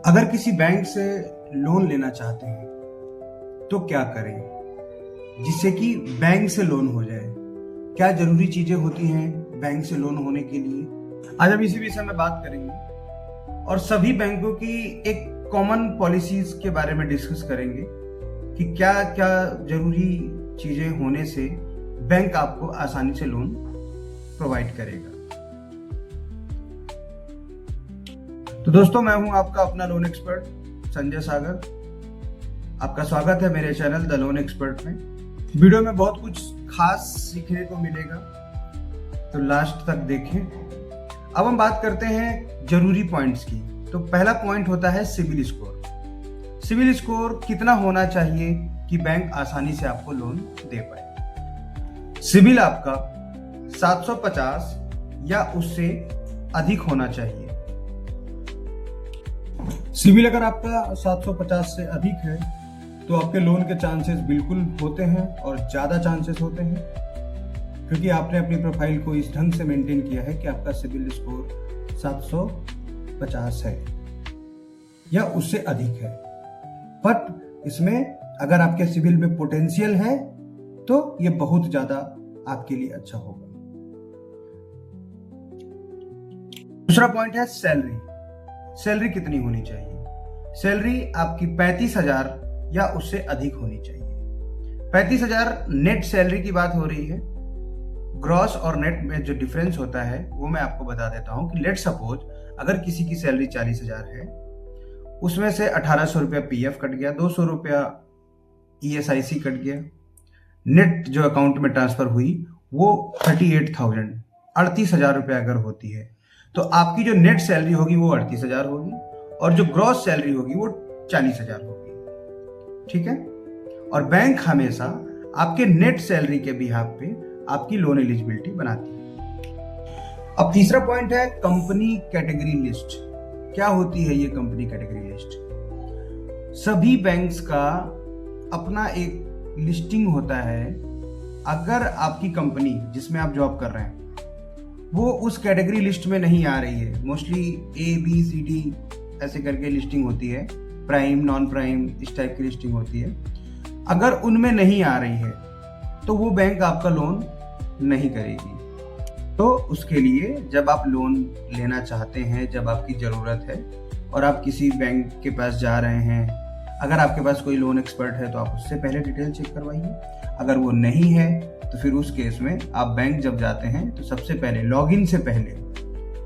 अगर किसी बैंक से लोन लेना चाहते हैं तो क्या करें जिससे कि बैंक से लोन हो जाए। क्या जरूरी चीजें होती हैं बैंक से लोन होने के लिए, आज हम इसी विषय में बात करेंगे और सभी बैंकों की एक कॉमन पॉलिसीज के बारे में डिस्कस करेंगे कि क्या क्या जरूरी चीजें होने से बैंक आपको आसानी से लोन प्रोवाइड करेगा। तो दोस्तों, मैं हूं आपका अपना लोन एक्सपर्ट संजय सागर। आपका स्वागत है मेरे चैनल द लोन एक्सपर्ट में। वीडियो में बहुत कुछ खास सीखने को मिलेगा, तो लास्ट तक देखें। अब हम बात करते हैं जरूरी पॉइंट्स की। तो पहला पॉइंट होता है सिबिल स्कोर। सिबिल स्कोर कितना होना चाहिए कि बैंक आसानी से आपको लोन दे पाए। सिबिल आपका 750 या उससे अधिक होना चाहिए। सिबिल अगर आपका 750 से अधिक है तो आपके लोन के चांसेस बिल्कुल होते हैं और ज़्यादा चांसेस होते हैं, क्योंकि आपने अपनी प्रोफाइल को इस ढंग से मेंटेन किया है कि आपका सिबिल स्कोर 750 है या उससे अधिक है। बट इसमें अगर आपके सिबिल में पोटेंशियल है तो ये बहुत ज़्यादा आपके लिए अच्छा होगा। दूसरा पॉइंट है सैलरी। सैलरी कितनी होनी चाहिए। सैलरी आपकी 35,000 या उससे अधिक होनी चाहिए। 35,000 नेट सैलरी की बात हो रही है। ग्रॉस और नेट में जो डिफरेंस होता है वो मैं आपको बता देता हूं कि लेट सपोज अगर किसी की सैलरी 40,000 है, उसमें से 1,800 रुपया पीएफ कट गया, 200 रुपया ESIC कट गया, नेट जो अकाउंट में ट्रांसफर हुई वो 38,000 38,000 रुपया अगर होती है तो आपकी जो नेट सैलरी होगी वो 38,000 होगी और जो ग्रॉस सैलरी होगी वो 40,000 होगी। ठीक है। और बैंक हमेशा आपके नेट सैलरी के बिहाफ पे आपकी लोन एलिजिबिलिटी बनाती है। अब तीसरा पॉइंट है कंपनी कैटेगरी लिस्ट। क्या होती है ये कंपनी कैटेगरी लिस्ट? सभी बैंक्स का अपना एक लिस्टिंग होता है। अगर आपकी कंपनी जिसमें आप जॉब कर रहे हैं वो उस कैटेगरी लिस्ट में नहीं आ रही है, मोस्टली ABCD ऐसे करके लिस्टिंग होती है, प्राइम नॉन प्राइम इस टाइप की लिस्टिंग होती है। अगर उनमें नहीं आ रही है तो वो बैंक आपका लोन नहीं करेगी। तो उसके लिए जब आप लोन लेना चाहते हैं, जब आपकी ज़रूरत है और आप किसी बैंक के पास जा रहे हैं, अगर आपके पास कोई लोन एक्सपर्ट है तो आप उससे पहले डिटेल चेक करवाइए। अगर वो नहीं है तो फिर उस केस में आप बैंक जब जाते हैं तो सबसे पहले लॉगिन से पहले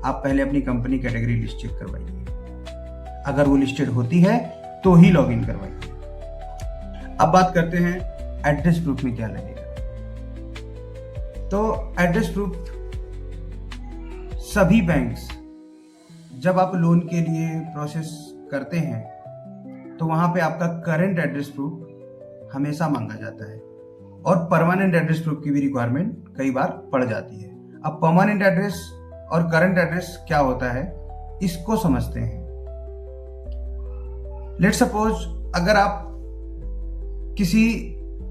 आप पहले अपनी कंपनी कैटेगरी लिस्ट चेक करवाइए। अगर वो लिस्टेड होती है तो ही लॉगिन करवाइए। अब बात करते हैं एड्रेस प्रूफ में क्या लगेगा। तो एड्रेस प्रूफ सभी बैंक्स जब आप लोन के लिए प्रोसेस करते हैं तो वहां पे आपका करंट एड्रेस प्रूफ हमेशा मांगा जाता है और परमानेंट एड्रेस प्रूफ की भी रिक्वायरमेंट कई बार पड़ जाती है। अब परमानेंट एड्रेस और करंट एड्रेस क्या होता है इसको समझते हैं। लेट सपोज अगर आप किसी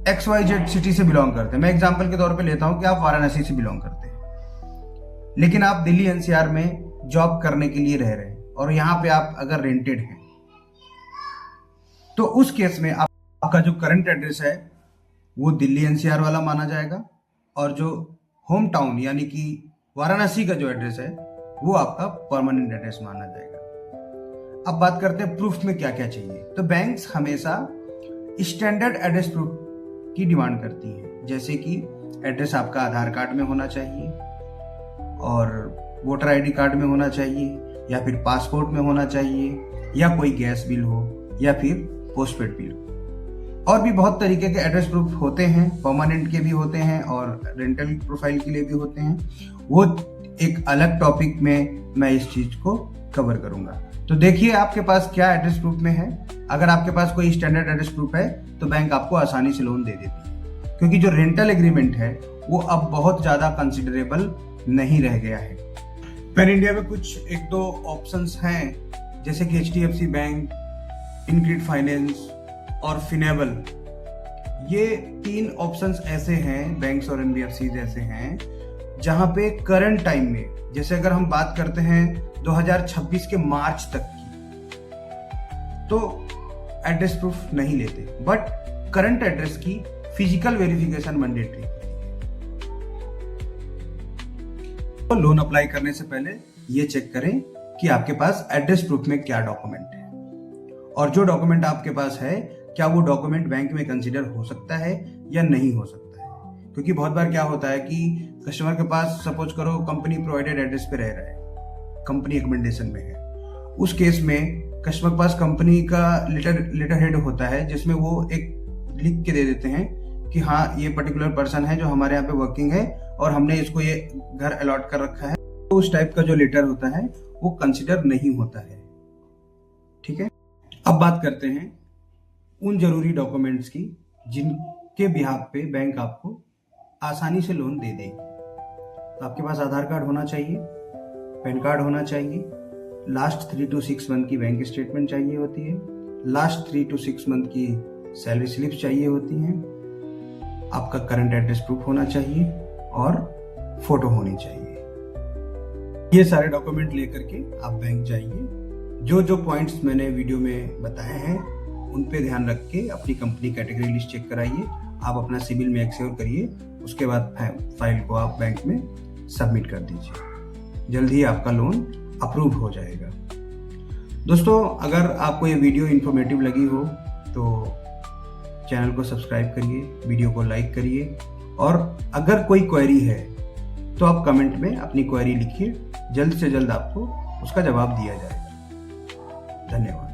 XYZ सिटी से बिलोंग करते हैं, मैं एग्जांपल के तौर पे लेता हूं कि आप वाराणसी से बिलोंग करते हैं, लेकिन आप दिल्ली NCR में जॉब करने के लिए रह रहे हैं और यहां पे आप अगर रेंटेड हैं तो उस केस में आपका जो करंट एड्रेस है वो दिल्ली NCR वाला माना जाएगा और जो होम टाउन यानी कि वाराणसी का जो एड्रेस है वो आपका परमानेंट एड्रेस माना जाएगा। अब बात करते हैं प्रूफ में क्या क्या चाहिए। तो बैंक्स हमेशा स्टैंडर्ड एड्रेस प्रूफ की डिमांड करती हैं, जैसे कि एड्रेस आपका आधार कार्ड में होना चाहिए और वोटर ID कार्ड में होना चाहिए या फिर पासपोर्ट में होना चाहिए या कोई गैस बिल हो या फिर पोस्टपेड बिल हो। और भी बहुत तरीके के एड्रेस प्रूफ होते हैं, परमानेंट के भी होते हैं और रेंटल प्रोफाइल के लिए भी होते हैं। वो एक अलग टॉपिक में मैं इस चीज को कवर करूंगा। तो देखिए आपके पास क्या एड्रेस प्रूफ में है। अगर आपके पास कोई स्टैंडर्ड एड्रेस प्रूफ है तो बैंक आपको आसानी से लोन दे देती है, क्योंकि जो रेंटल एग्रीमेंट है वो अब बहुत ज्यादा कंसिडरेबल नहीं रह गया है। पैन इंडिया में कुछ एक दो ऑप्शंस हैं, जैसे कि HDFC बैंक, इनक्रीड फाइनेंस और फिनेबल। ये 3 ऑप्शंस ऐसे हैं, बैंक्स और NBFCs ऐसे हैं जहां पे करंट टाइम में, जैसे अगर हम बात करते हैं 2026 के मार्च तक की, तो एड्रेस प्रूफ नहीं लेते, बट करंट एड्रेस की फिजिकल वेरिफिकेशन मैंडेटरी। तो लोन अप्लाई करने से पहले ये चेक करें कि आपके पास एड्रेस प्रूफ में क्या डॉक्यूमेंट है, और जो डॉक्यूमेंट आपके पास है क्या वो डॉक्यूमेंट बैंक में कंसीडर हो सकता है या नहीं हो सकता है। क्योंकि बहुत बार क्या होता है कि कस्टमर के पास सपोज करो कंपनी प्रोवाइडेड एड्रेस पे रह रहा है, कंपनी रिकमेंडेशन में है, उस केस में कस्टमर के पास कंपनी का लेटर हेड होता है जिसमें वो एक लिख के दे देते हैं कि हाँ ये पर्टिकुलर पर्सन है जो हमारे यहाँ पे वर्किंग है और हमने इसको ये घर अलॉट कर रखा है। तो उस टाइप का जो लेटर होता है वो कंसिडर नहीं होता है। ठीक है, अब बात करते हैं उन जरूरी डॉक्यूमेंट्स की जिनके बिहाफ पे बैंक आपको आसानी से लोन दे देगी। तो आपके पास आधार कार्ड होना चाहिए, पैन कार्ड होना चाहिए, लास्ट 3 to 6 मंथ की बैंक स्टेटमेंट चाहिए होती है, लास्ट 3 to 6 मंथ की सैलरी स्लिप चाहिए होती है, आपका करंट एड्रेस प्रूफ होना चाहिए और फोटो होनी चाहिए। ये सारे डॉक्यूमेंट लेकर के आप बैंक जाइए। जो जो पॉइंट्स मैंने वीडियो में बताए हैं उन पे ध्यान रख के अपनी कंपनी कैटेगरी लिस्ट चेक कराइए, आप अपना सिबिल में एक्श्योर करिए, उसके बाद फाइल को आप बैंक में सबमिट कर दीजिए। जल्द ही आपका लोन अप्रूव हो जाएगा। दोस्तों, अगर आपको ये वीडियो इन्फॉर्मेटिव लगी हो तो चैनल को सब्सक्राइब करिए, वीडियो को लाइक करिए, और अगर कोई क्वेरी है तो आप कमेंट में अपनी क्वेरी लिखिए, जल्द से जल्द आपको उसका जवाब दिया जाएगा। धन्यवाद।